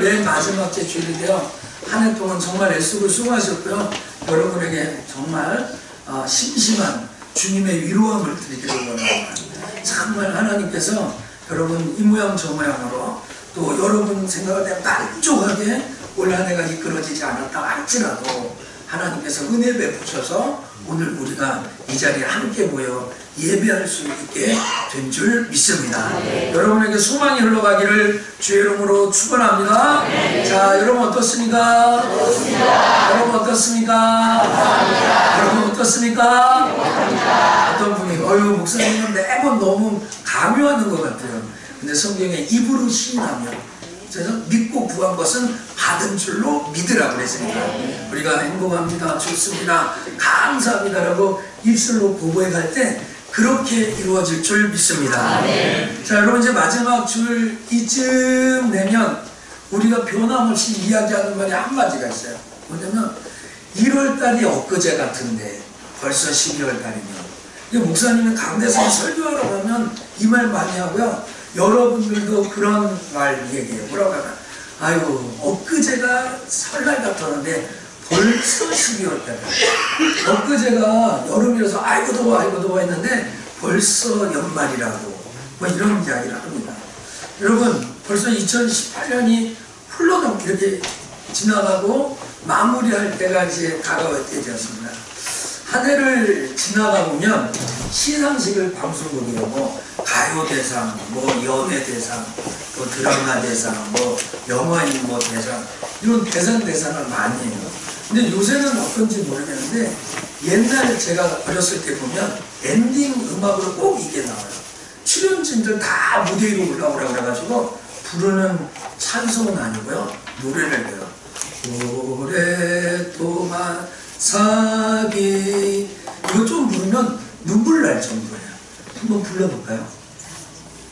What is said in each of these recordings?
매일 마지막 제 주일인데요. 한 해 동안 정말 애쓰고 수고하셨고요. 여러분에게 정말 심심한 주님의 위로함을 드리기를 원합니다. 정말 하나님께서 여러분 이 모양 저 모양으로 또 여러분 생각할 때 만족하게 올 한 해가 이끌어지지 않았다 할지라도 하나님께서 은혜 베푸셔서 오늘 우리가 이 자리에 함께 모여 예배할 수 있게 된 줄 믿습니다. 여러분에게 소망이 흘러가기를 주의 이름으로 축원합니다. 자, 여러분 어떻습니까? 여러분 어떻습니까? 여러분 어떻습니까? 어떤 분이 목사님은 매번 너무 강요하는 것 같아요. 근데 성경에 입으로 시인하며 그래서 믿고 구한 것은 받은 줄로 믿으라고 그랬으니까 우리가 행복합니다, 좋습니다, 감사합니다라고 입술로 고백해 갈 때 그렇게 이루어질 줄 믿습니다. 자, 여러분 이제 마지막 줄 이쯤 되면 우리가 변함없이 이야기하는 말이 한 가지가 있어요. 뭐냐면 1월달이 엊그제 같은데 벌써 12월달이면 목사님이 강대상 설교하러 가면 이 말 많이 하고요. 여러분들도 그런 말 얘기해요. 뭐라고 하나? 아이고 엊그제가 설날 같았는데 벌써 12월달이야. 엊그제가 여름이라서 아이고 더워 했는데 벌써 연말이라고 뭐 이런 이야기를 합니다. 여러분 벌써 2018년이 흘러넘 이렇게 지나가고 마무리할 때가 이제 다가올 때 되었습니다. 한 해를 지나가 보면 시상식을 방송국이요, 뭐 가요대상, 뭐 연예대상, 또 드라마 대상, 뭐 영화인 뭐 대상 이런 대상을 많이 해요. 근데 요새는 어떤지 모르겠는데 옛날 제가 어렸을 때 보면 엔딩 음악으로 꼭 이게 나와요. 출연진들 다 무대 위로 올라오라고 그래가지고 부르는 찬송은 아니고요, 노래를 해요. 오랫동안 사기 이거 좀 부르면 눈물 날 정도예요. 한번 불러볼까요?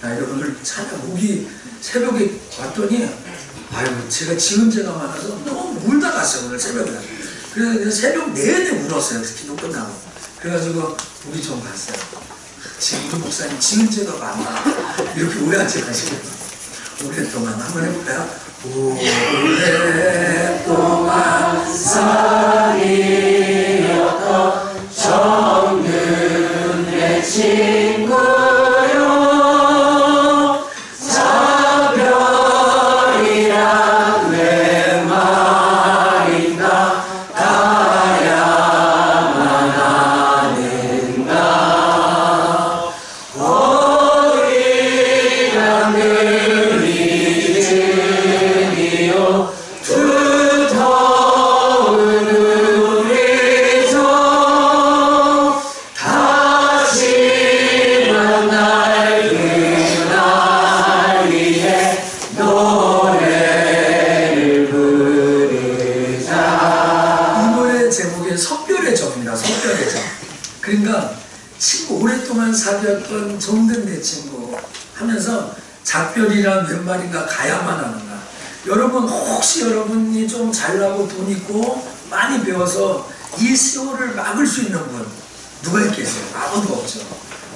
여러분들 찬양 목이 새벽에 왔더니 제가 지은죄가 많아서 너무 울다 갔어요. 오늘 새벽에. 그래서 새벽 내내 울었어요. 기도 끝나고. 그래가지고 우리 좀 갔어요. 지금 우리 목사님 지은죄가 많아 이렇게 오해하지 마시고 오랫동안 한번 해볼까요? 오랫동안 사귀었던 정든 내 친구요 사별이란 내 말인가 가야만 하는가 어디가 늘 잊으리요 두터운 우리 정 다시 만날 그날 위해 노래를 부르자. 이 노래 제목이 석별의 정입니다. 석별의 정. 그러니까 친구 오랫동안 사귀었던 정든 내 친구 하면서 작별이란 몇 말인가 가야만 하는가. 여러분 혹시 여러분이 좀 잘나고 돈 있고 많이 배워서 이 세월을 막을 수 있는 분 누가 있겠어요? 아무도 없죠.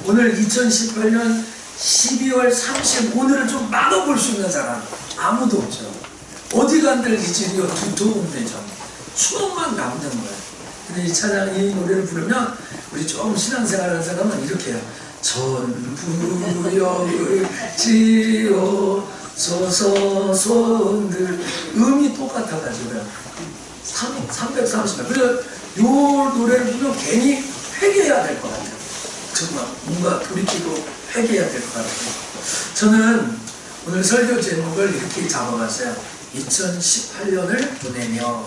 오늘 2018년 12월 30 오늘을 좀 막아볼 수 있는 사람 아무도 없죠. 어디 간들 잊으리요 두터운 내 정 추억만 남는 거예요. 근데 이 찬양 이 노래를 부르면 우리 좀 신앙생활하는 사람은 이렇게 해요. 전부역을 지어서서 손들 음이 똑같아가지고요. 330만. 그래서 이 노래를 부르면 괜히 회개해야 될 것 같아요. 정말 뭔가 돌이키고 회개해야 될 것 같아요. 저는 오늘 설교 제목을 이렇게 잡아봤어요. 2018년을 보내며.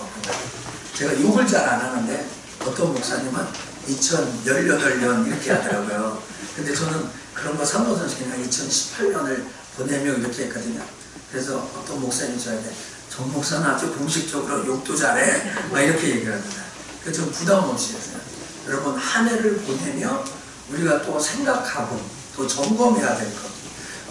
제가 욕을 잘 안 하는데 어떤 목사님은 2018년 이렇게 하더라고요. 근데 저는 그런 거 상관없이 그냥 2018년을 보내며 이렇게 했거든요. 그래서 어떤 목사님 저한테 정 목사는 아주 공식적으로 욕도 잘해 막 이렇게 얘기를 합니다. 그래서 좀 부담 없이 했어요. 여러분 한 해를 보내며 우리가 또 생각하고 또 점검해야 될 것.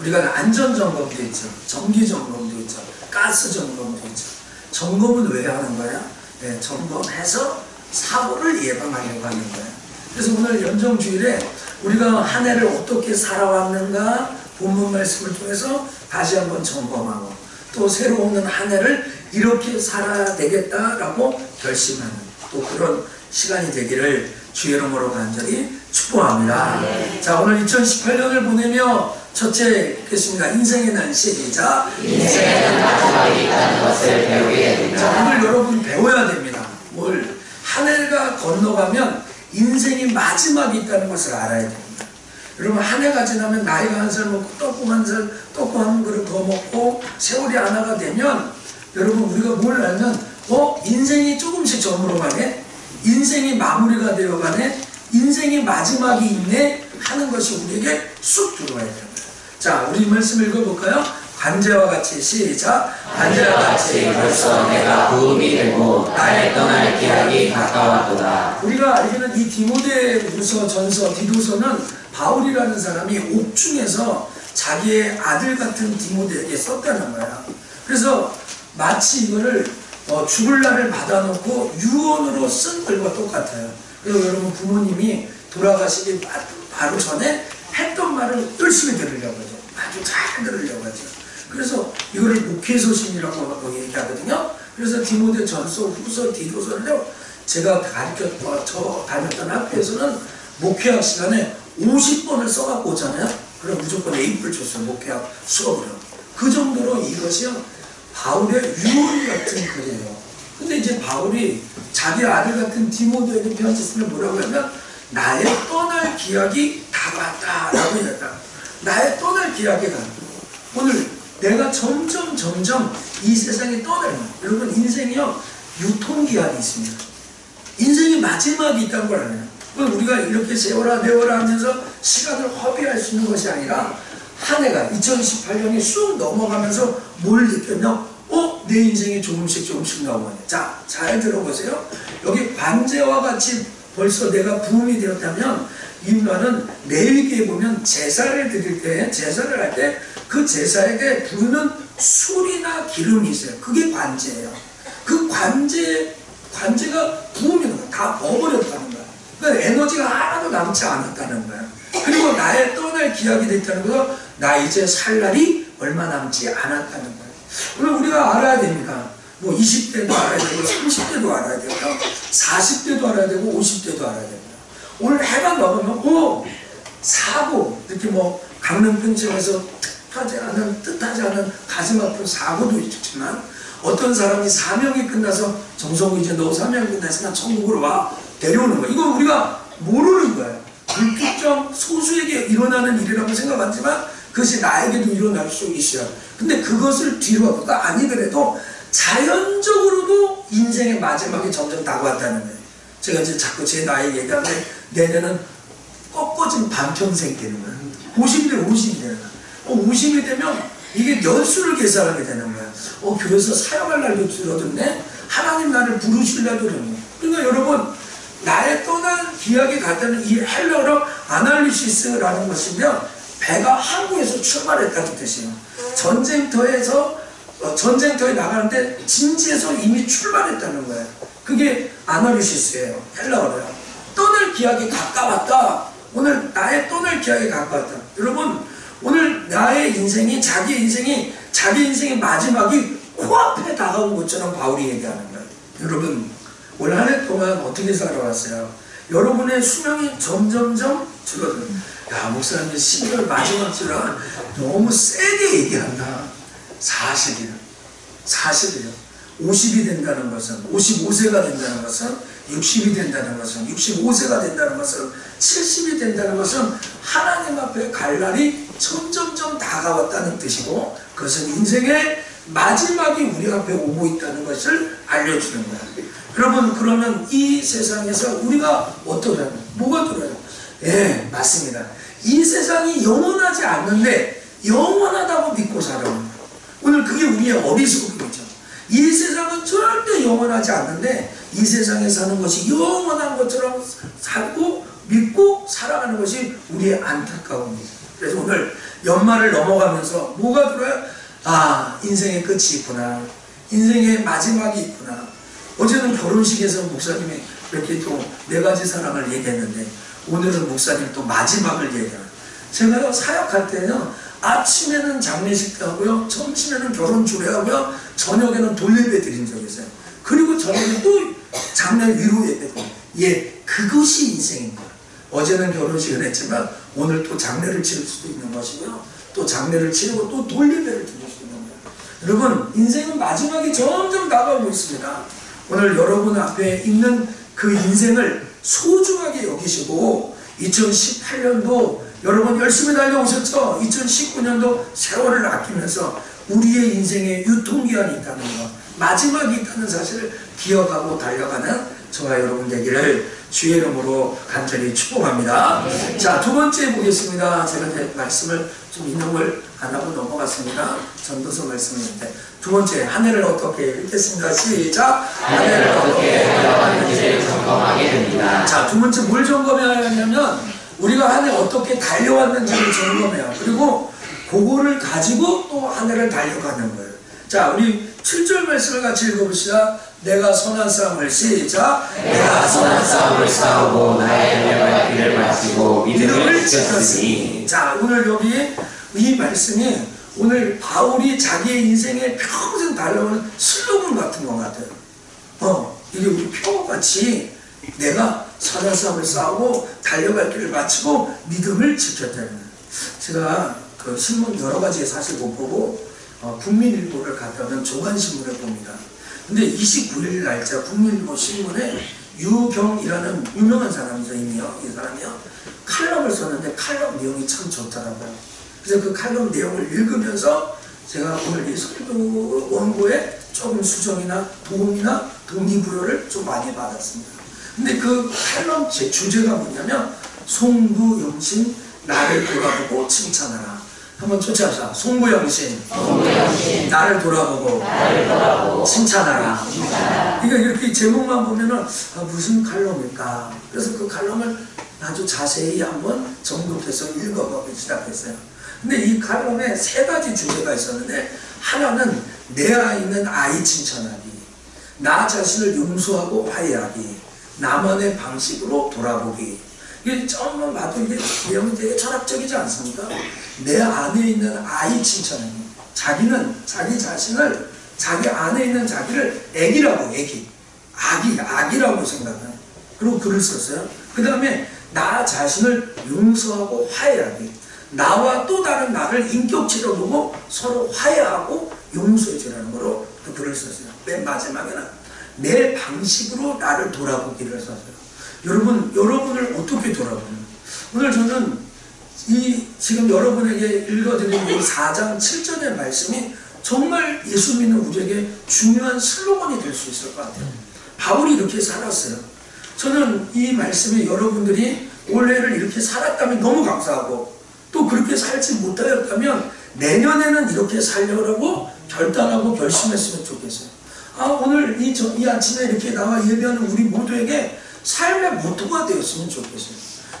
우리가 안전점검도 있죠. 전기점검도 있죠. 가스점검도 있죠. 점검은 왜 하는 거야? 네, 점검해서 사고를 예방하려고 하는 거예요. 그래서 오늘 연정주일에 우리가 한 해를 어떻게 살아왔는가 본문 말씀을 통해서 다시 한번 점검하고 또 새로운 한 해를 이렇게 살아야 되겠다라고 결심하는 또 그런 시간이 되기를 주의 이름으로 간절히 축복합니다. 자, 오늘 2018년을 보내며 첫째 읽겠습니다. 인생의 날 시작. 인생의 마지막이 있다는 것을 배우게 된다. 자, 오늘 여러분 배워야 됩니다. 한 해가 건너가면 인생이 마지막이 있다는 것을 알아야 됩니다. 여러분, 한 해가 지나면 나이가 한 살 먹고 떡국 한 살, 떡국 한 그릇 더 먹고 세월이 하나가 되면 여러분 우리가 뭘 알면 인생이 조금씩 저물어가네, 인생이 마무리가 되어가네, 인생이 마지막이 있네 하는 것이 우리에게 쑥 들어와야 됩니다. 자, 우리 말씀 읽어볼까요? 관제와 같이 시작. 관제와 같이 벌써 내가 부음이 되고 나의 떠날 기약이 가까웠도다. 우리가 알기는 이 디모데후서, 전서, 디도서는 바울이라는 사람이 옥중에서 자기의 아들 같은 디모데에게 썼다는 거야. 그래서 마치 이거를 죽을 날을 받아놓고 유언으로 쓴 글과 똑같아요. 그래서 여러분 부모님이 돌아가시기 바로 전에 했던 말을 열심히 들으려고 하죠. 아주 잘 들으려고 하죠. 그래서 이거를 목회서신이라고 얘기하거든요. 그래서 디모데 전서, 후서, 디도서를요, 제가 다녔던 학교에서는 목회학 시간에 50번을 써갖고 오잖아요. 그럼 무조건 A뿔 줬어요. 목회학 수업으로. 그 정도로 이것이요, 바울의 유언 같은 글이에요. 근데 이제 바울이 자기 아들 같은 디모데에게 편지 쓰면 뭐라고 하면 나의 떠날 기약이 다가왔다라고 했다. 나의 떠날 기약이 다가왔다. 오늘 내가 점점 이 세상에 떠나요. 여러분, 인생이요, 유통기한이 있습니다. 인생이 마지막이 있다는 걸 알아요. 우리가 이렇게 세워라 내워라 하면서 시간을 허비할 수 있는 것이 아니라 한 해가 2018년이 쑥 넘어가면서 뭘 느꼈냐? 내 인생이 조금씩 나오네. 자, 잘 들어보세요. 여기 관제와 같이 벌써 내가 부음이 되었다면, 이 말은 레위기에 보면 제사를 드릴 때, 제사를 할 때 그 제사에게 부르는 술이나 기름이 있어요. 그게 관제예요. 그 관제가 부으면 다 먹어버렸다는 거야. 그러니까 에너지가 하나도 남지 않았다는 거야. 그리고 나의 떠날 기약이 됐다는 거야. 나 이제 살 날이 얼마 남지 않았다는 거야. 오늘 우리가 알아야 됩니다. 20대도 알아야 되고 30대도 알아야 되고 40대도 알아야 되고 50대도 알아야 됩니다. 오늘 해가 넘으면 사고, 이렇게 강릉병실에서 뜻하지 않은 가슴 아픈 사고도 있지만, 어떤 사람이 사명이 끝나서 정성우 이제 너 사명이 끝났으면 천국으로 와 데려오는 거야. 이건 우리가 모르는 거예요. 불특정 소수에게 일어나는 일이라고 생각하지만 그것이 나에게도 일어날 수 있어요. 근데 그것을 뒤로 하고 아니더라도 자연적으로도 인생의 마지막이 점점 다가왔다는 거예요. 제가 이제 자꾸 제 나이 얘기하는데 내년은 꺾어진 반평생 되는 거예요. 50대 50이 되는 거예요. 50이 되면 이게 연수를 계산하게 되는 거야. 교회에서 사역할 날도 줄어들네. 하나님 나를 부르실 날도 그러네. 그러니까 여러분, 나의 떠난 기약이 같다는 이 헬라어로 아날리시스라는 것이면 배가 항구에서 출발했다는 뜻이에요. 전쟁터에 나가는데 진지에서 이미 출발했다는 거예요. 그게 아날리시스예요. 헬라어로요. 떠날 기약이 가까웠다. 오늘 나의 떠날 기약이 가까웠다. 여러분, 오늘 나의 인생이, 자기 인생의 마지막이 코앞에 다가온 것처럼 바울이 얘기하는 거예요. 여러분, 올 한 해 동안 어떻게 살아왔어요? 여러분의 수명이 점점점 줄어들어요. 야, 목사님 12월 마지막 주라 너무 세게 얘기한다. 사실이에요. 50이 된다는 것은, 55세가 된다는 것은, 60이 된다는 것은, 65세가 된다는 것은, 70이 된다는 것은 하나님 앞에 갈 날이 점점점 다가왔다는 뜻이고, 그것은 인생의 마지막이 우리 앞에 오고 있다는 것을 알려주는 거야. 여러분, 그러면 이 세상에서 우리가 어떠냐? 뭐가 들어요? 예, 맞습니다. 이 세상이 영원하지 않는데 영원하다고 믿고 살아옵니다. 오늘 그게 우리의 어리석음이죠. 이 세상은 절대 영원하지 않는데 이 세상에 사는 것이 영원한 것처럼 살고 믿고 살아가는 것이 우리의 안타까움입니다. 그래서 오늘 연말을 넘어가면서 뭐가 들어요? 인생의 끝이 있구나. 인생의 마지막이 있구나. 어제는 결혼식에서 목사님이 이렇게 또 4가지 사랑을 얘기했는데 오늘은 목사님 또 마지막을 얘기해요. 제가 사역할 때는 아침에는 장례식 때 하고요, 점심에는 결혼 주례하고요, 저녁에는 돌예배 드린 적이 있어요. 그리고 저녁에 또 장례 위로 예배 드리고. 예, 그것이 인생입니다. 어제는 결혼식을 했지만 오늘 또 장례를 치를 수도 있는 것이고요, 또 장례를 치르고 또 돌예배를 드릴 수도 있는 거예요. 여러분, 인생은 마지막이 점점 다가오고 있습니다. 오늘 여러분 앞에 있는 그 인생을 소중하게 여기시고, 2018년도 여러분 열심히 달려오셨죠? 2019년도 세월을 아끼면서 우리의 인생에 유통기한이 있다는 것, 마지막이 있다는 사실을 기억하고 달려가는 저와 여러분 되기를 주의 이름으로 간절히 축복합니다. 자, 두 번째 보겠습니다. 제가 말씀을 좀 인용을 안 하고 넘어갔습니다. 전도서 말씀인데, 두 번째, 한 해를 어떻게 읽겠습니다. 시작. 한 해를 어떻게 달려왔는지를 점검하게 됩니다. 자, 두 번째 뭘 점검해야 하냐면, 우리가 한 해 어떻게 달려왔는지를 점검해요. 그리고 그거를 가지고 또 한 해를 달려가는 거예요. 자, 우리 7절 말씀을 같이 읽어봅시다. 내가 선한 싸움을, 시작. 내가 선한 싸움을 싸우고 나의 달려갈 길을 마치고 믿음을 지켰으니. 자, 오늘 여기 이 말씀이 오늘 바울이 자기의 인생에 평생 달려오는 슬로건 같은 것 같아요. 이게 우리 표어같이 내가 선한 싸움을 싸우고 달려갈 길을 마치고 믿음을 지켰다는 거예요. 제가 그 신문 여러 가지 사실 못 보고 국민일보를 갔다면 조간신문을 봅니다. 근데 29일 날짜 국민일보 신문에 유경이라는 유명한 사람이죠. 이 사람이요, 칼럼을 썼는데 칼럼 내용이 참 좋더라고요. 그래서 그 칼럼 내용을 읽으면서 제가 오늘 이 설교 원고에 조금 수정이나 도움이나 동기부여를 좀 많이 받았습니다. 근데 그 칼럼 제 주제가 뭐냐면, 송구영신 나를 돌아보고 칭찬하라. 한번 쫓아보자. 송구영신 나를 돌아보고 칭찬하라. 그러니까 이렇게 제목만 보면은 무슨 칼럼일까? 그래서 그 칼럼을 아주 자세히 한번 정독해서 읽어보기 시작했어요. 근데 이 칼럼에 세 가지 주제가 있었는데, 하나는 내 아이는 아이 칭찬하기, 나 자신을 용서하고 화해하기, 나만의 방식으로 돌아보기. 이게 처음만 봐도 이게 내용이 되게 철학적이지 않습니까? 내 안에 있는 아이 칭찬하기. 자기는 자기 자신을, 자기 안에 있는 자기를 애기라고, 아기라고 생각해요. 그리고 글을 썼어요. 그 다음에 나 자신을 용서하고 화해하기. 나와 또 다른 나를 인격체로 보고 서로 화해하고 용서해주라는 거로 그 글을 썼어요. 맨 마지막에는 내 방식으로 나를 돌아보기를 썼어요. 여러분을 어떻게 돌아보는? 오늘 저는 지금 여러분에게 읽어드린 이 4장 7절의 말씀이 정말 예수 믿는 우리에게 중요한 슬로건이 될 수 있을 것 같아요. 바울이 이렇게 살았어요. 저는 이 말씀이 여러분들이 올해를 이렇게 살았다면 너무 감사하고, 또 그렇게 살지 못하였다면 내년에는 이렇게 살려고 결단하고 결심했으면 좋겠어요. 오늘 이 아침에 이렇게 나와 예배하는 우리 모두에게 삶의 모토가 되었으면 좋겠어요.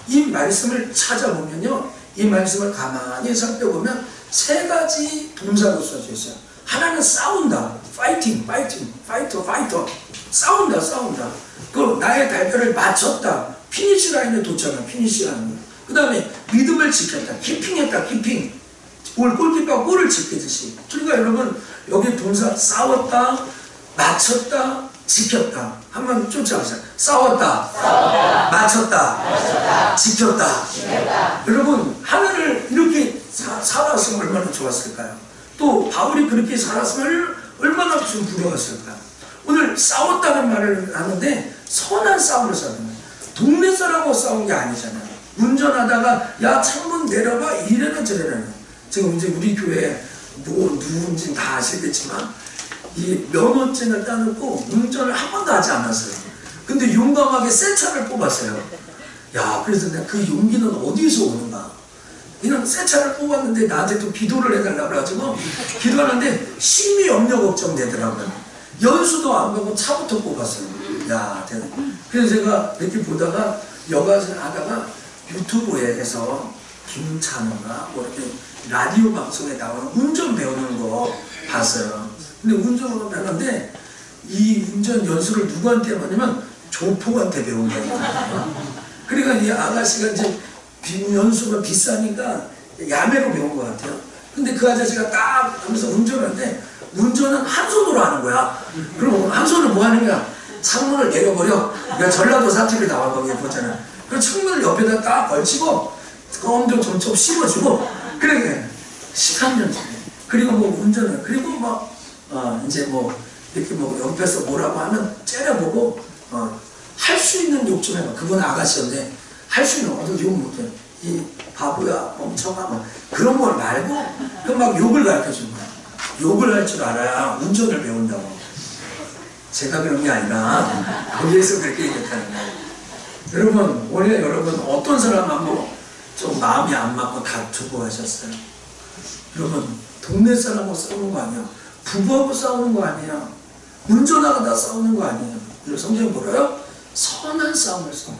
이 말씀을 찾아보면요, 이 말씀을 가만히 살펴보면 세 가지 동사로 써져 있어요. 하나는 싸운다, 파이터. 싸운다. 그 나의 달걀을 맞췄다, 피니시 라인에 도착한 피니시 라인. 그 다음에 믿음을 지켰다, 키핑했다. 골키퍼가 골을 지키듯이. 그러니까 여러분, 여기 동사 싸웠다, 맞췄다, 지켰다. 한번 쫓아가세요. 싸웠다, 맞췄다, 지켰다. 여러분, 하나를 이렇게 살았으면 얼마나 좋았을까요? 또 바울이 그렇게 살았으면 얼마나 좀 부러웠을까요? 오늘 싸웠다는 말을 하는데 선한 싸움을 싸우는 거예요. 동네 사람하고 싸운 게 아니잖아요. 운전하다가 야 창문 내려봐 이래는 저래는. 지금 이제 우리 교회 누군지 다 아시겠지만 이 면허증을 따놓고 운전을 한 번도 하지 않았어요. 근데 용감하게 새 차를 뽑았어요. 야, 그래서 내가 그 용기는 어디서 오는가? 이런 새 차를 뽑았는데 나한테 또 기도를 해달라고 그래가지고 기도하는데 심히 염려 걱정되더라고요. 연수도 안 가고 차부터 뽑았어요. 야, 대단. 그래서 제가 이렇게 보다가 여가를 하다가 유튜브에서 김찬호가 뭐 이렇게 라디오 방송에 나오는 운전 배우는 거 봤어요. 근데 운전을 배우는데 이 운전 연수를 누구한테 배웠냐면 조폭한테 배운 거예요. 그러니까 이 아가씨가 이제 연수가 비싸니까 야매로 배운 것 같아요. 근데 그 아저씨가 딱 하면서 운전하는데 운전은 한 손으로 하는 거야. 그럼 한 손으로 뭐 하는 거야? 창문을 내려버려. 그러니까 전라도 사투리 나와 거기에 보잖아. 그 창문을 옆에다 딱 걸치고 엄청 점점 씹어주고 그래 13년 전에 그리고 뭐 운전을 그리고 뭐 이제 뭐 이렇게 뭐 옆에서 뭐라고 하면 째려보고 할 수 있는 욕 좀 해봐. 그분 아가씨인데 할 수 있는 욕 못해. 이 바보야 멍청아 뭐 그런 걸 말고 그 막 욕을 가르쳐 준 거야. 욕을 할 줄 알아야 운전을 배운다고. 제가 그런 게 아니라 거기에서 그렇게 얘기했다는 거예요. 여러분 원래 여러분 어떤 사람하고 좀 마음이 안 맞고 다투고 하셨어요? 여러분 동네 사람하고 싸우는 거 아니야. 부부하고 싸우는 거 아니야. 운전하다 싸우는 거 아니에요. 성경이 뭐래요? 선한 싸움을 싸워.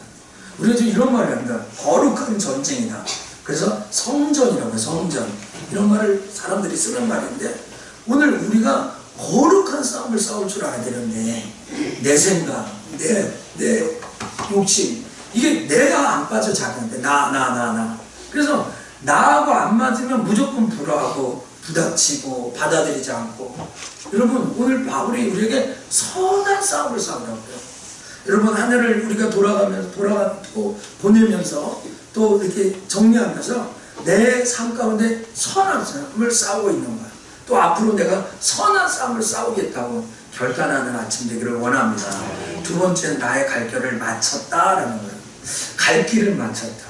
우리가 지금 이런 말을 합니다. 거룩한 전쟁이다. 그래서 성전이라고 해요. 성전. 이런 말을 사람들이 쓰는 말인데 오늘 우리가 거룩한 싸움을 싸울 줄 알아야 되는데 내 생각, 내 욕심 이게 내가 안 빠져자는데 나 그래서 나하고 안 맞으면 무조건 불화하고 부닥치고 받아들이지 않고 여러분 오늘 바울이 우리에게 선한 싸움을 싸우라고요. 여러분 한 해를 우리가 돌아가고 보내면서 또 이렇게 정리하면서 내 삶 가운데 선한 싸움을 싸우고 있는 거야. 또 앞으로 내가 선한 싸움을 싸우겠다고 결단하는 아침 되기를 원합니다. 두 번째는 나의 갈 길을 마쳤다라는 거예요. 갈 길을 마쳤다.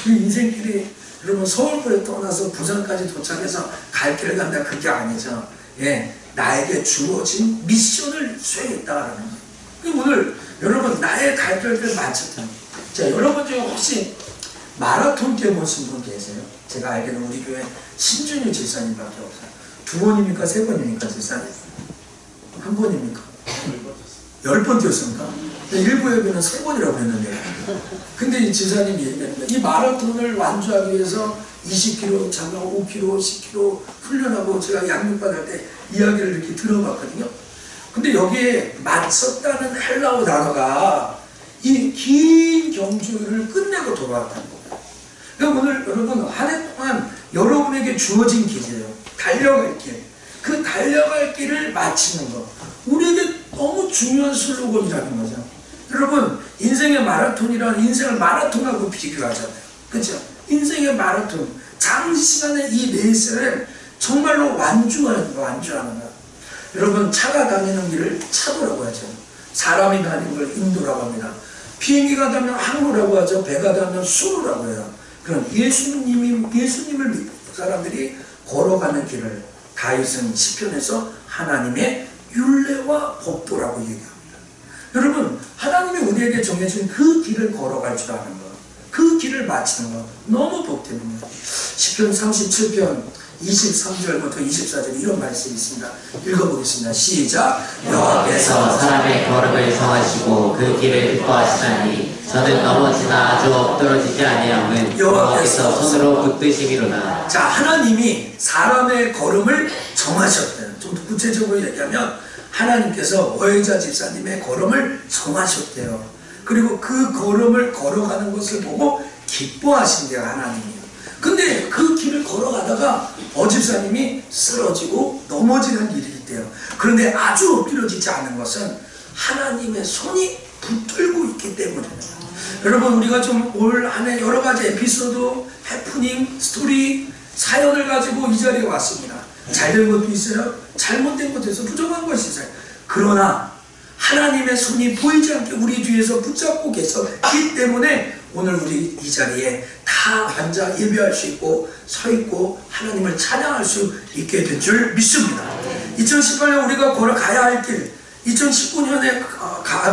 이 인생길이 여러분 서울부에 떠나서 부산까지 도착해서 갈 길을 간다 그게 아니죠. 예, 나에게 주어진 미션을 수행했다라는 거예요. 오늘 여러분 나의 갈 길을 마쳤다. 자, 여러분 중에 혹시 마라톤 뛰어보신 분 계세요? 제가 알기로는 우리 교회 신준유 집사님밖에 없어요. 2번입니까? 3번입니까? 집사님? 1번입니까? 10번 뛰었습니까? 일부 예배는 3번이라고 했는데 근데 이 집사님이 얘기하는 거예요. 이 마라톤을 완주하기 위해서 20km, 잠깐 5km, 10km 훈련하고 제가 양육받을 때 이야기를 이렇게 들어봤거든요. 근데 여기에 마쳤다는 헬라어 단어가 이 긴 경주를 끝내고 돌아왔다는 거예요. 그러니까 오늘 여러분 한 해 동안 여러분에게 주어진 길이에요. 달려갈 길. 그 달려갈 길을 마치는 거. 우리에게 너무 중요한 슬로건이라는 거죠. 여러분 인생의 마라톤이란 인생을 마라톤하고 비교하잖아요. 그렇죠? 인생의 마라톤. 장시간의 이 레이스를 정말로 완주하는 거야. 여러분 차가 다니는 길을 차도라고 하죠. 사람이 다니는 걸 인도라고 합니다. 비행기가 다니면 항로라고 하죠. 배가 다니면 수로라고 해요. 그럼 예수님을 믿는 사람들이 걸어가는 길을 다윗은 시편에서 하나님의 율례와 법도라고 얘기합니다. 여러분 하나님이 우리에게 정해준 그 길을 걸어갈 줄 아는 것, 그 길을 마치는 것 너무 복됩니다. 시편 37편 23절부터 24절 이런 말씀이 있습니다. 읽어보겠습니다. 시작. 여호와께서 사람의 걸음을 정하시고 그 길을 기뻐하시나니 저는 넘어지나 아주 엎드러지지 아니함은 여호와께서 손으로 붙드시기로다. 자, 하나님이 사람의 걸음을 정하셨대요. 좀 구체적으로 얘기하면 하나님께서 오해자 집사님의 걸음을 정하셨대요. 그리고 그 걸음을 걸어가는 것을 보고 기뻐하신대요. 하나님이. 근데 그 길을 걸어가다가 집사님이 쓰러지고 넘어지는 일이 있대요. 그런데 아주 엎드려지지 않은 것은 하나님의 손이 붙들고 있기 때문입니다. 여러분 우리가 좀 올 한 해 여러 가지 에피소드, 해프닝, 스토리, 사연을 가지고 이 자리에 왔습니다. 잘된 것도 있어요. 잘못된 것도 있어요. 부족한 것이 있어요. 그러나 하나님의 손이 보이지 않게 우리 뒤에서 붙잡고 계셨기 때문에 오늘 우리 이 자리에 다 앉아 예배할 수 있고 서 있고 하나님을 찬양할 수 있게 된 줄 믿습니다. 2018년 우리가 걸어가야 할 길, 2019년에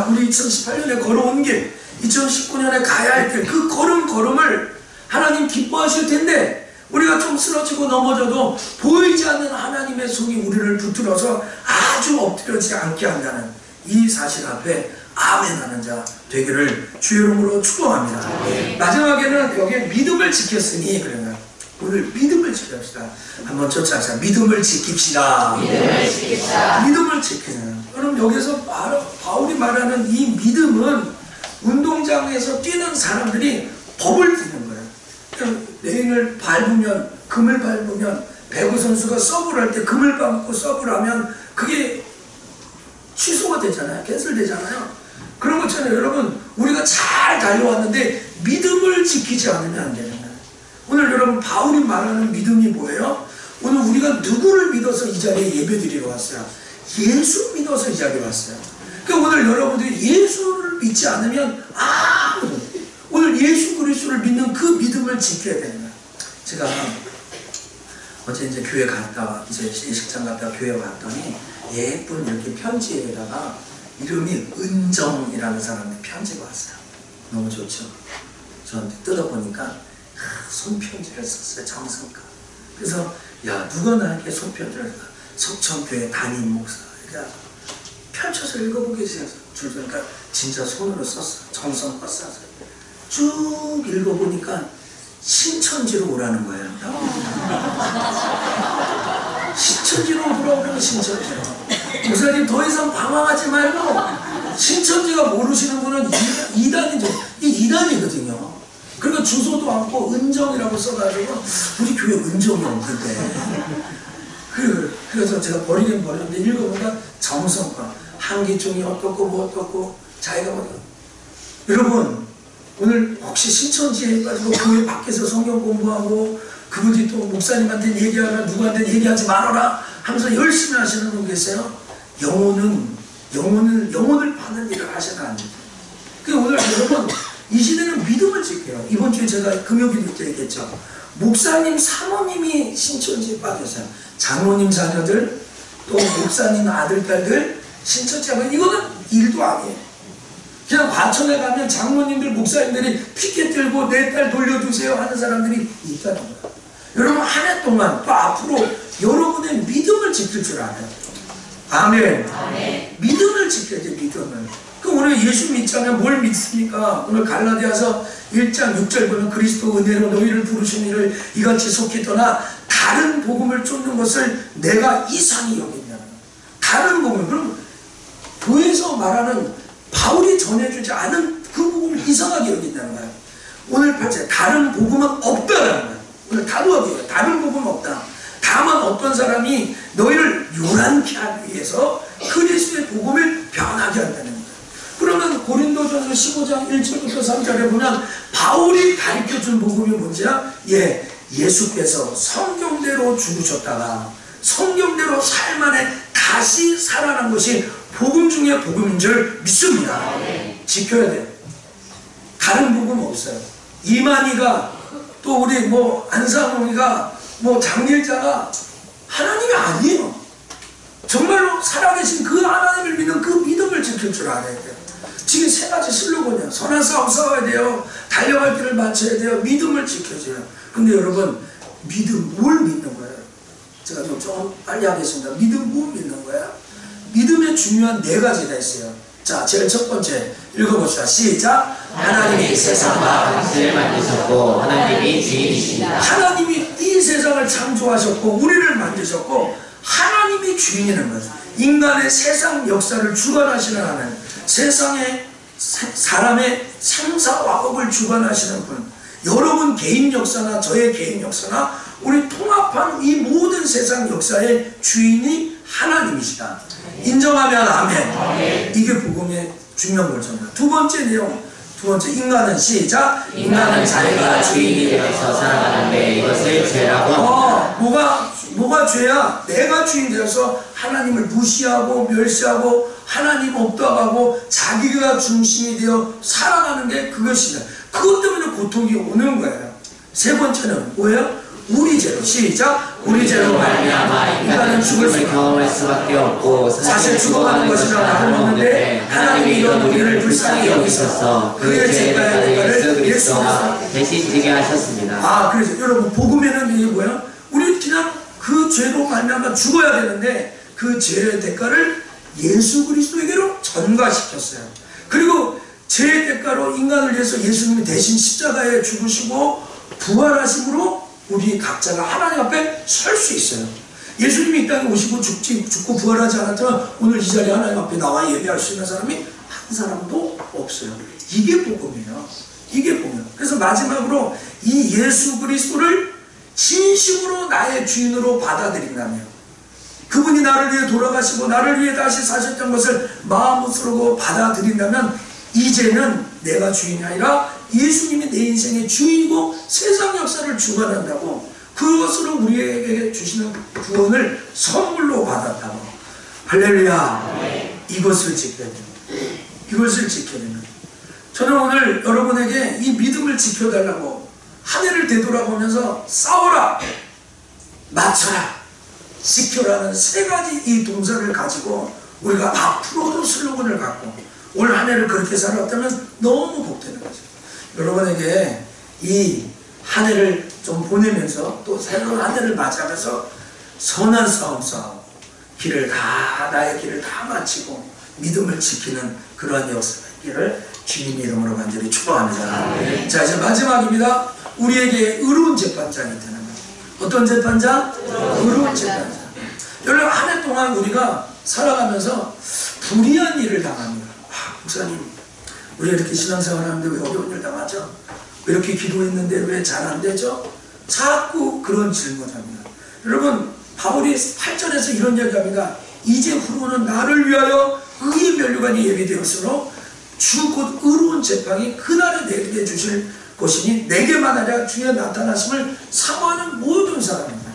우리 2018년에 걸어온 길, 2019년에 가야 할 길, 그 걸음을 하나님 기뻐하실 텐데 우리가 좀 쓰러지고 넘어져도 보이지 않는 하나님의 손이 우리를 붙들어서 아주 엎드려지지 않게 한다는 이 사실 앞에 아멘하는 자 되기를 주의 이름으로 축복합니다. 마지막에는 여기에 믿음을 지켰으니 그러면 오늘 믿음을 지킵시다. 한번 쫓아서 믿음을 지킵시다. 믿음을 지키는. 그럼 여기서 바울이 말하는 이 믿음은 운동장에서 뛰는 사람들이 법을 뛰는 거예요. 레인을 밟으면 금을 밟으면 배구 선수가 서브를 할 때 금을 감고 서브를 하면 그게 취소가 되잖아요. 캔슬 되잖아요. 그런 것처럼 여러분, 우리가 잘 달려왔는데 믿음을 지키지 않으면 안 되는 거예요. 오늘 여러분, 바울이 말하는 믿음이 뭐예요? 오늘 우리가 누구를 믿어서 이 자리에 예배드리러 왔어요? 예수 믿어서 이 자리에 왔어요. 그러니까 오늘 여러분들이 예수를 믿지 않으면 아무도, 오늘 예수 그리스도를 믿는 그 믿음을 지켜야 되는 거예요. 제가 어제 이제 교회 갔다, 이제 예식장 갔다 교회 왔더니 예쁜 이렇게 편지에다가 이름이 은정이라는 사람의 편지가 왔어요. 너무 좋죠. 저한테 뜯어보니까 손편지를 썼어요. 정성껏. 그래서 야, 누가 나에게 손편지를 했다. 석천교회 담임 목사. 그러니까 펼쳐서 읽어보게 해서 그러니까 진짜 손으로 썼어요. 정성껏 썼어요. 쭉 읽어보니까 신천지로 오라는 거예요. 신천지로 오라고, 신천지로. 목사님 더 이상 방황하지 말고, 신천지가 모르시는 분은 이단이죠. 이 이단이거든요. 그러니까 주소도 않고 은정이라고 써가지고 우리 교회 은정이 없는데, 그래서 제가 버리긴 버렸는데 읽어보니까 정성과 한기종이 어떻고 뭐 어떻고 자기가 뭐. 여러분, 오늘 혹시 신천지에 가지고 교회 밖에서 성경 공부하고 그분들이 또 목사님한테 얘기하라, 누구한테 얘기하지 말아라 하면서 열심히 하시는 분 계세요? 영혼을 파는 일을 하셔도 안 돼요. 그러니까 오늘 여러분, 이 시대는 믿음을 지켜요. 이번 주에 제가 금요일 때 얘기했죠. 목사님 사모님이 신천지에 빠졌어요. 장로님 자녀들, 또 목사님 아들, 딸들 신천지에 빠졌어요. 이거는 일도 아니에요. 그냥 과천에 가면 장로님들, 목사님들이 피켓 들고 내 딸 돌려주세요 하는 사람들이 있다는 거예요. 여러분, 한 해 동안 또 앞으로 여러분의 믿음을 지킬 줄 알아요. 아멘. 아멘. 믿음을 지켜야 돼, 믿음을. 그럼 오늘 예수 믿자면 뭘 믿습니까? 오늘 갈라디아서 1장 6절 보면 그리스도 은혜로 너희를 부르신 이를 이같이 속히 떠나 다른 복음을 쫓는 것을 내가 이상히 여긴다는 거예요. 다른 복음. 그럼 교회에서 말하는 바울이 전해주지 않은 그 복음을 이상하게 여긴다는 거예요. 오늘 8절 다른 복음은 없다라는 거예요. 오늘 단호하게 다른 복음은 없다. 다만 어떤 사람이 너희를 요란케 하기 위해서 그리스도의 복음을 변하게 한다는 거예요. 그러면 고린도전서 15장 1절부터 3절에 보면 바울이 가르쳐준 복음이 뭔지야? 예수께서 성경대로 죽으셨다가 성경대로 삶 안에 다시 살아난 것이 복음 중에 복음인 줄 믿습니다. 지켜야 돼요. 다른 복음 없어요. 이만희가 또 우리 뭐 안상홍이가 뭐 장길자가 하나님이 아니에요. 정말로 살아계신 그 하나님을 믿는 그 믿음을 지킬 줄 알아야 돼요. 지금 세 가지 슬로건이에요. 선한 싸움 싸워야 돼요. 달려갈 길을 맞춰야 돼요. 믿음을 지켜줘요. 근데 여러분, 믿음 뭘 믿는 거예요? 제가 좀 빨리 하겠습니다. 믿음 뭘 믿는 거예요? 믿음의 중요한 네 가지가 있어요. 자, 제일 첫 번째 읽어봅시다. 시작. 하나님이 세상과 당신을 만드셨고 하나님이 주인이십니다. 하나님이 이 세상을 창조하셨고 우리를 만드셨고 하나님이 주인이라는 거죠. 인간의 세상 역사를 주관하시는 하나님, 세상의 사람의 생사화복을 주관하시는 분, 여러분 개인 역사나 저의 개인 역사나 우리 통합한 이 모든 세상 역사의 주인이 하나님이시다. 인정하면 아멘. 이게 복음의 중요한 거잖아요. 두 번째 내용, 두 번째, 인간은 시작. 인간은 자기가 주인이 되어서 살아가는데 이것을 죄라고 합니다. 뭐가 죄야? 내가 주인 되어서 하나님을 무시하고 멸시하고 하나님 없다고 하고 자기가 중심이 되어 살아가는 게 그것이다. 그것 때문에 고통이 오는 거예요. 세 번째는 뭐예요? 우리 죄로. 시작. 우리 죄로 말미암아 인간은 죽을 경험할 수밖에 없고 사실 죽어가는 것이라 나를 믿는데 하나님이 이런 우리를 불쌍히 여기셔서 그의 죄가의 대가를 예수가 대신 지게 하셨습니다. 그래서 여러분, 복음에는 이게 뭐야? 우리 그냥 그 죄로 말미암아 죽어야 되는데 그 죄의 대가를 예수 그리스도에게로 전가시켰어요. 그리고 죄의 대가로 인간을 위해서 예수님이 대신 십자가에 죽으시고 부활하심으로 우리 각자가 하나님 앞에 설 수 있어요. 예수님이 이 땅에 오시고 죽고 부활하지 않았다면 오늘 이 자리에 하나님 앞에 나와 예배할 수 있는 사람이 한 사람도 없어요. 이게 복음이에요. 이게 복음. 그래서 마지막으로 이 예수 그리스도를 진심으로 나의 주인으로 받아들인다면, 그분이 나를 위해 돌아가시고 나를 위해 다시 사셨던 것을 마음으로 받아들인다면, 이제는 내가 주인이 아니라 예수님이 내 인생의 주인이고 세상 역사를 주관한다고, 그것으로 우리에게 주시는 구원을 선물로 받았다고. 할렐루야. 이것을 지켜야 됩니다. 이것을 지켜야 됩니다. 저는 오늘 여러분에게 이 믿음을 지켜달라고 한 해를 되돌아보면서 싸워라, 맞춰라, 지켜라는 세 가지 이 동사를 가지고 우리가 앞으로도 슬로건을 갖고 올 한 해를 그렇게 살았다면 너무 복되는 거죠. 여러분에게 이 한 해를 좀 보내면서 또 새로운 한 해를 맞이하면서 선한 싸움 싸우고 나의 길을 다 마치고 믿음을 지키는 그러한 역사가 있기를 주님의 이름으로 간절히 축복합니다. 자, 이제 마지막입니다. 우리에게 의로운 재판장이 되는 거예요. 어떤 재판장? 의로운 재판장. 여러분, 한 해 동안 우리가 살아가면서 불의한 일을 당합니다. 목사님, 우리 이렇게 신앙생활 하는데 왜 어려운 일 당하죠? 왜 이렇게 기도했는데 왜 잘 안 되죠? 자꾸 그런 질문을 합니다. 여러분, 바울이 8절에서 이런 얘기합니다. 이제 후로는 나를 위하여 의의 면류관이 예비되었으므로 주 곧 의로운 재판이 그날에 내게 주실 것이니 내게만 아니라 주의 나타나심을 사모하는 모든 사람입니다.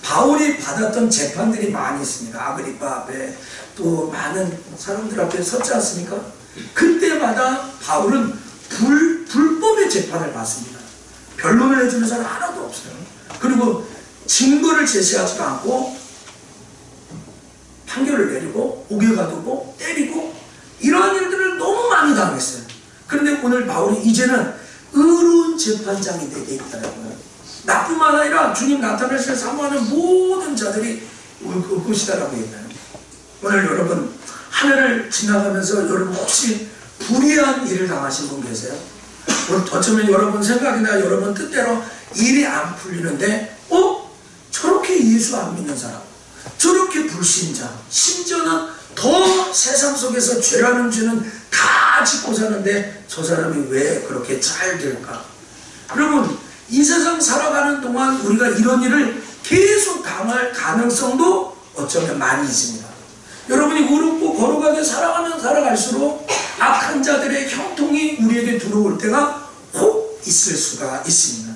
바울이 받았던 재판들이 많이 있습니다. 아그리파 앞에 또 많은 사람들 앞에 섰지 않습니까? 그때마다 바울은 불법의 재판을 받습니다. 변론을 해주는 사람 하나도 없어요. 그리고 증거를 제시하지도 않고 판결을 내리고 옥에 가두고 때리고 이러한 일들을 너무 많이 당했어요. 그런데 오늘 바울이 이제는 의로운 재판장이 내게 있다고요. 나뿐만 아니라 주님 나타나실 사모하는 모든 자들이 올 것이다라고 얘기해요. 오늘 여러분 한 해를 지나가면서 여러분 혹시 불의한 일을 당하신 분 계세요? 어쩌면 여러분 생각이나 여러분 뜻대로 일이 안 풀리는데 저렇게 예수 안 믿는 사람, 저렇게 불신자, 심지어는 더 세상 속에서 죄라는 죄는 다 짓고 사는데 저 사람이 왜 그렇게 잘 될까? 여러분, 이 세상 살아가는 동안 우리가 이런 일을 계속 당할 가능성도 어쩌면 많이 있습니다. 여러분이 의롭고 거룩하게 살아가면 살아갈수록 악한 자들의 형통이 우리에게 들어올 때가 혹 있을 수가 있습니다.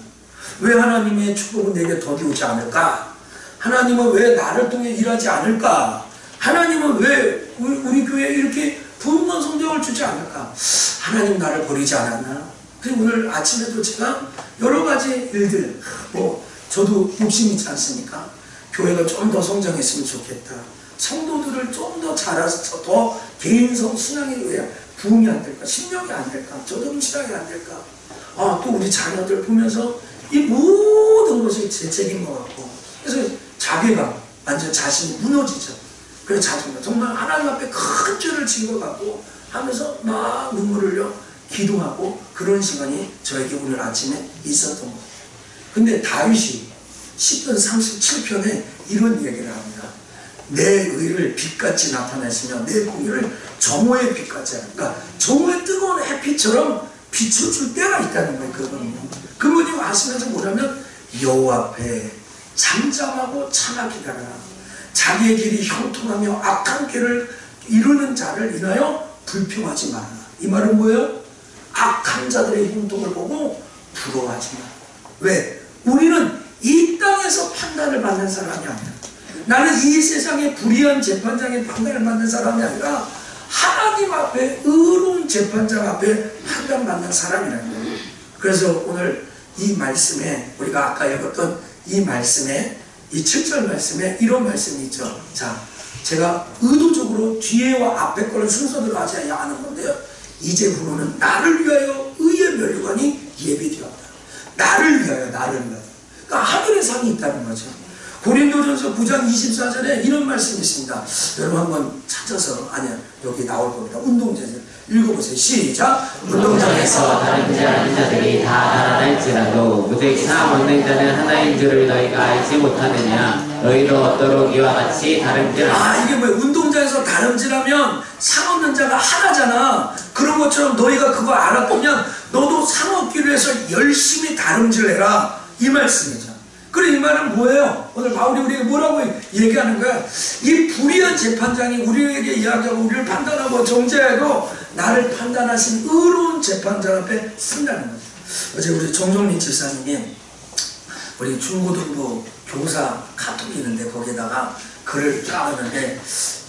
왜 하나님의 축복은 내게 더디 오지 않을까? 하나님은 왜 나를 통해 일하지 않을까? 하나님은 왜 우리 교회에 이렇게 부흥한 성경을 주지 않을까? 하나님 나를 버리지 않았나? 그리고 오늘 아침에도 제가 여러 가지 일들, 저도 욕심 있지 않습니까? 교회가 좀 더 성장했으면 좋겠다. 성도들을 좀 더 자라서 더 개인성 신앙에 의해 부흥이 안 될까? 신령이 안 될까? 저도 신앙이 안 될까? 또 우리 자녀들 보면서 이 모든 것이 제 책임인 것 같고, 그래서 자괴감, 완전 자신이 무너지죠. 그래서 자존감, 정말 하나님 앞에 큰 죄를 지은 것 같고 하면서 막 눈물을 흘려 기도하고 그런 시간이 저에게 오늘 아침에 있었던 거예요. 근데 다윗이 10편 37편에 이런 얘기를 합니다. 내 의를 빛같이 나타냈으며 내 공의를 정오의 빛같이 하라. 그러니까 정오의 뜨거운 햇빛처럼 비춰줄 때가 있다는 거예요. 그분이 하시면서 뭐냐면 여호와 앞에 잠잠하고 참아 기다려라. 자기의 길이 형통하며 악한 길을 이루는 자를 인하여 불평하지 말라. 이 말은 뭐예요? 악한 자들의 형통을 보고 부러워하지 마라. 왜? 우리는 이 땅에서 판단을 받는 사람이 아니야. 나는 이 세상의 불의한 재판장의 판단을 받는 사람이 아니라 하나님 앞에 의로운 재판장 앞에 판단받는 사람이라는 거예요. 그래서 오늘 이 말씀에 우리가 아까 읽었던 이 말씀에 이 7절 말씀에 이런 말씀이 있죠. 자, 제가 의도적으로 뒤에와 앞에 거를 순서대로 하지 않은 건데요. 이제 후로는 나를 위하여 의의 면류관이 예비되었다. 나를 위하여. 그러니까 하늘의 상이 있다는 거죠. 고린도전서 9장 24절에 이런 말씀이 있습니다. 여러분 한번 찾아서, 여기 나올 겁니다. 운동장에서 읽어보세요. 시작. 운동장에서 다른 자라는 자들이 다 달아날지라도 무득이 상 얻는 자는 하나인 줄을 너희가 알지 못하느냐. 너희도 얻도록 이와 같이 다름질하라. 이게 뭐예요? 운동장에서 다름질하면 상 얻는 자가 하나잖아. 그런 것처럼 너희가 그거 알았다면 너도 상 얻기를 위해서 열심히 다름질해라. 이 말씀이죠. 그래, 이 말은 뭐예요? 오늘 바울이 우리에게 뭐라고 얘기하는 거야? 이 불의한 재판장이 우리에게 이야기하고 우리를 판단하고 정죄하고 나를 판단하신 의로운 재판장 앞에 쓴다는 거죠. 어제 우리 정종민 집사님이 우리 중고등부 교사 카톡이 있는데 거기에다가 글을 짜는데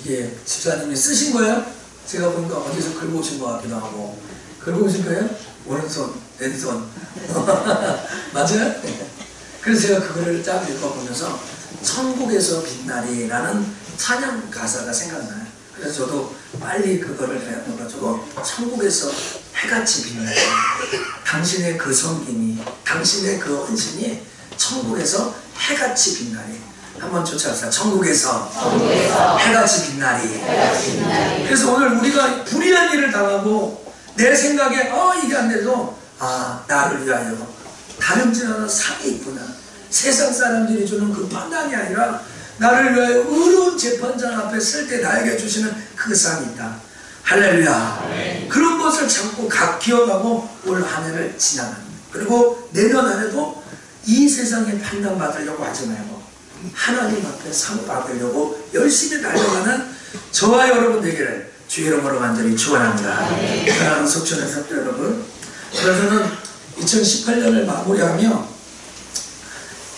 이게 집사님이 쓰신 거예요? 제가 보니까 어디서 글 보신 것 같기도 하고. 글 보신 거예요? 오른손, 왼손. 맞아요? 그래서 제가 그거를 쫙 읽어보면서 천국에서 빛나리라는 찬양 가사가 생각나요. 그래서 저도 빨리 그거를 해가지고 천국에서 해같이 빛나리, 당신의 그 섬김이, 당신의 그 헌신이 천국에서 해같이 빛나리. 한번 쫓아가자. 천국에서 해같이 빛나리. 그래서 오늘 우리가 불의한 일을 당하고 내 생각에 이게 안 돼도 나를 위하여 다름질하는 상이 있구나. 세상 사람들이 주는 그 판단이 아니라 나를 위하여 의로운 재판장 앞에 쓸 때 나에게 주시는 그 상이 있다. 할렐루야. 네. 그런 것을 참고 기억하고 올 한 해를 지나갑니다. 그리고 내년 한 해도 이 세상에 판단받으려고 하지 말고 하나님 앞에 상 받으려고 열심히 달려가는 저와 여러분 되기를 주의 이름으로 간절히 축원합니다. 사랑하는 속전의 성도 여러분, 그래서는 2018년을 마무리하며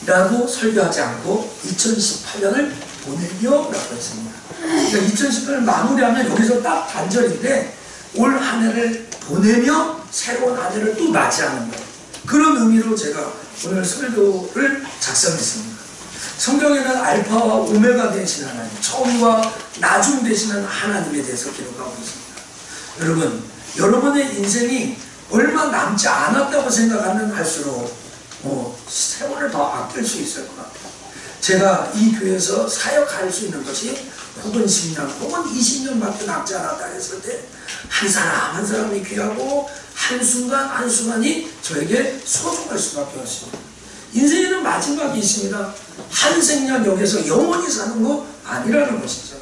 라고 설교하지 않고 2018년을 보내며 라고 했습니다. 그러니까 2018년을 마무리하면 여기서 딱 단절인데 올 한 해를 보내며 새로운 한 해를 또 맞이하는 거예요. 그런 의미로 제가 오늘 설교를 작성했습니다. 성경에는 알파와 오메가 되신 하나님, 처음과 나중 되시는 하나님에 대해서 기록하고 있습니다. 여러분, 여러분의 인생이 얼마 남지 않았다고 생각하면 할수록 세월을 더 아낄 수 있을 것 같아요. 제가 이 교회에서 사역할 수 있는 것이 혹은 10년 혹은 20년밖에 남지 않았다 했을 때 한 사람 한 사람이 귀하고 한순간 한순간이 저에게 소중할 수밖에 없습니다. 인생에는 마지막이 있습니다. 한 생년 여기서 영원히 사는 거 아니라는 것이죠.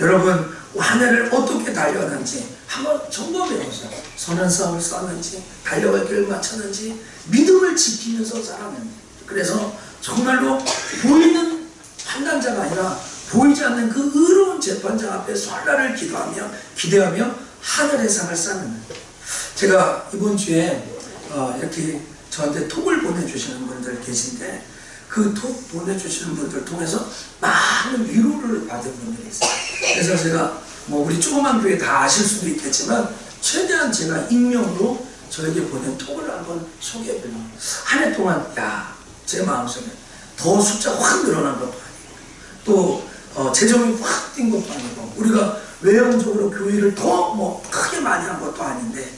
여러분, 한 해를 어떻게 달려가는지 한번 점검해 보세요. 선한 싸움을 싸웠는지, 달려갈 길을 맞췄는지, 믿음을 지키면서 살아냅니다. 그래서 정말로 보이는 판단자가 아니라 보이지 않는 그 의로운 재판장 앞에 설날을 기대하며 하늘의 상을 쌓습니다. 제가 이번 주에 이렇게 저한테 톡을 보내주시는 분들 계신데 그 톡 보내주시는 분들 통해서 많은 위로를 받은 분들이 있어요. 그래서 제가 우리 조그만 교회 다 아실 수도 있겠지만 최대한 제가 익명으로 저에게 보낸 톡을 한번 소개해드립니다. 한 해 동안 제 마음속에 더 숫자 확 늘어난 것도 아니고 또 재정이 확 뛴 것도 아니고 우리가 외형적으로 교회를 더 크게 많이 한 것도 아닌데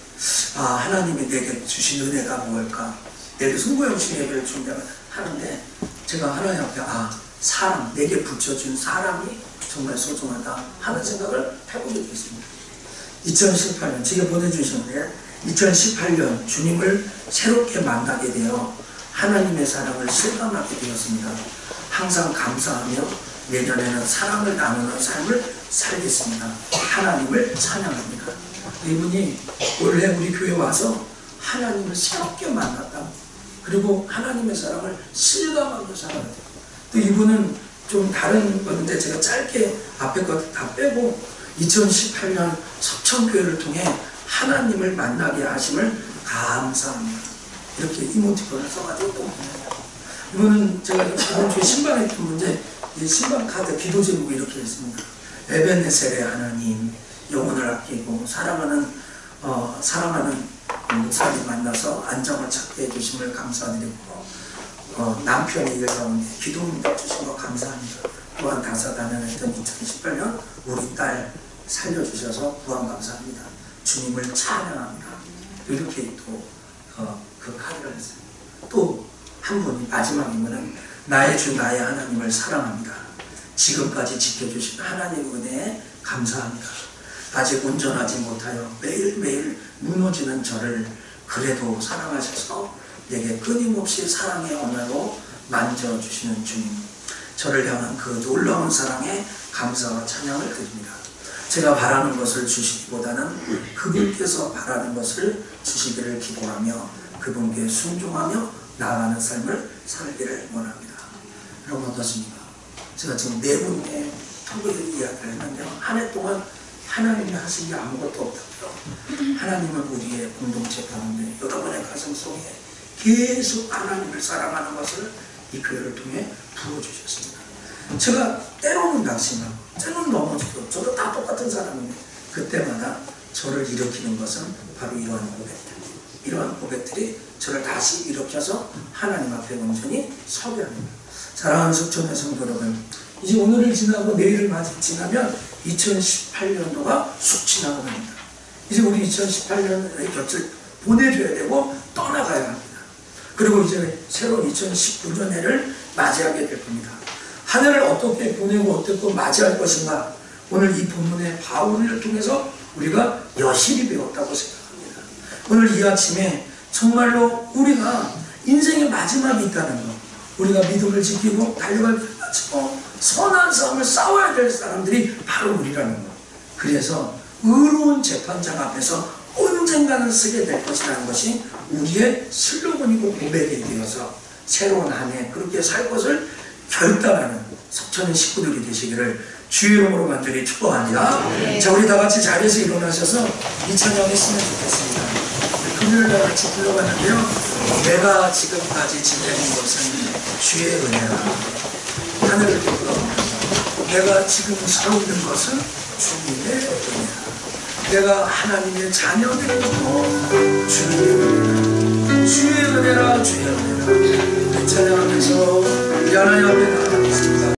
하나님이 내게 주신 은혜가 뭘까? 내게 송구영신 예배를 준비하는데 제가 하나님 앞에 사람, 내게 붙여준 사람이 정말 소중하다 하는 생각을 해보게 됐습니다. 2018년 제게 보내주셨는데 2018년 주님을 새롭게 만나게 되어 하나님의 사랑을 실감하게 되었습니다. 항상 감사하며 내년에는 사랑을 나누는 삶을 살겠습니다. 하나님을 찬양합니다. 이분이 원래 우리 교회 와서 하나님을 새롭게 만났다. 그리고 하나님의 사랑을 실감하며 살아야 돼요. 또 이분은 좀 다른 건데 제가 짧게 앞에 것 다 빼고 2018년 석천교회를 통해 하나님을 만나게 하심을 감사합니다. 이렇게 이모티콘을 써가지고 또 이분은 제가 이번 주에 신방했던 문제 신방 카드 기도 제목이 이렇게 있습니다. 에벤네셀의 하나님, 영혼을 아끼고 사랑하는 목사님 만나서 안정을 찾게 해주심을 감사드리고 남편의 일 가운데 기도 응답 주신 거 감사합니다. 또한 다사다난했던 2018년 우리 딸 살려주셔서 구원 감사합니다. 주님을 찬양합니다. 이렇게 또 그 카드를 했어요. 또 한 분이 마지막 이분은 나의 주 나의 하나님을 사랑합니다. 지금까지 지켜주신 하나님 은혜에 감사합니다. 아직 온전하지 못하여 매일매일 무너지는 저를 그래도 사랑하셔서 내게 끊임없이 사랑의 언어로 만져주시는 주님, 저를 향한 그 놀라운 사랑에 감사와 찬양을 드립니다. 제가 바라는 것을 주시기보다는 그분께서 바라는 것을 주시기를 기도하며 그분께 순종하며 나아가는 삶을 살기를 원합니다. 여러분 어떻습니까? 제가 지금 네 분의 톡을 이야기를 했는데요. 한 해 동안 하나님이 하신 게 아무것도 없다고요. 하나님은 우리의 공동체 가운데 여러분의 가슴 속에 계속 하나님을 사랑하는 것을 이 교회를 통해 부어주셨습니다. 제가 때로는 낙심하고 때로는 넘어지고 저도 다 똑같은 사람인데 그때마다 저를 일으키는 것은 바로 이러한 고백들, 이러한 고백들이 저를 다시 일으켜서 하나님 앞에 온전히 서게 합니다. 사랑하는 속전의 성도 여러분, 이제 오늘을 지나고 내일을 지나면 2018년도가 쑥 지나고 갑니다. 이제 우리 2018년의 곁을 보내줘야 되고 떠나가야 합니다. 그리고 이제 새로운 2019년을 맞이하게 될 겁니다. 한 해를 어떻게 보내고 어떻게 맞이할 것인가, 오늘 이 본문의 바울을 통해서 우리가 여실히 배웠다고 생각합니다. 오늘 이 아침에 정말로 우리가 인생의 마지막이 있다는 것, 우리가 믿음을 지키고 달려갈 선한 싸움을 싸워야 될 사람들이 바로 우리라는 것. 그래서 의로운 재판장 앞에서 언젠가는 쓰게 될 것이라는 것이 우리의 슬로건이고 고백이 되어서 새로운 한 해 그렇게 살 것을 결단하는 석천의 식구들이 되시기를 주의 이름으로 간절히 축복합니다. 자, 우리 다 같이 자리에서 일어나셔서 이 찬양했으면 좋겠습니다. 금요일 날 같이 불러봤는데요. 내가 지금까지 지내는 것은 주의 은혜라. 하늘을 돌아보면서 내가 지금 서 있는 것은 주님의 은혜라. 내가 하나님의 자녀된 것도 주의 은혜라. 주의 은혜라, 주의 은혜라. 찬양하면서 우리 하나님 앞에 나아가겠습니다.